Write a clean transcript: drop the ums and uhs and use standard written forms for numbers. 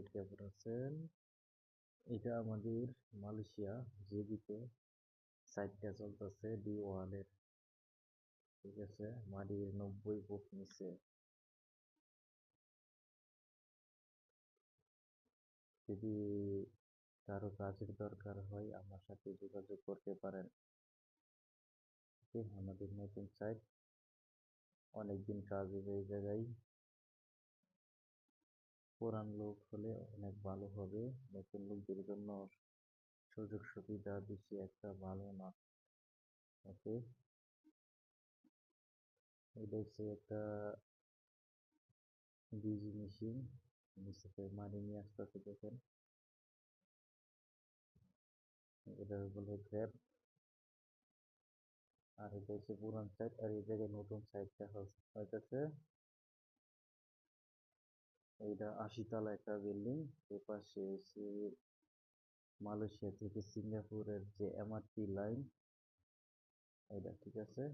ভাই কেমন আছেন? এটা আমাদের মালয়েশিয়া জেবিতে সাইটটা চলতেছে D1 এর, ঠিক আছে, মাটির 90 ফুট নিচে। যদি কারো কাজের দরকার হয় আমার সাথে যোগাযোগ করতে পারেন। আমাদের নতুন সাইট, অনেকদিন কাজ হবে এই জায়গায়। পুরান লোক হলে অনেক ভালো হবে, নতুন লোকদের জন্য সুযোগ সুবিধা বেশি একটা ভালো না। ওকে, এটা হচ্ছে একটা ডিজি মেশিন, নিচে মাটি নিয়ে আসতে দেখেন, এটা বলে গ্র্যাব। আর এটা হচ্ছে পুরান সাইট, আর এই জায়গায় নতুন সাইটটা হইতেছে। এইটা 80 তলা একটা বিল্ডিং। এপাশে হচ্ছে মালয়েশিয়া থেকে সিঙ্গাপুরের যে MRT লাইন, এটা ঠিক আছে।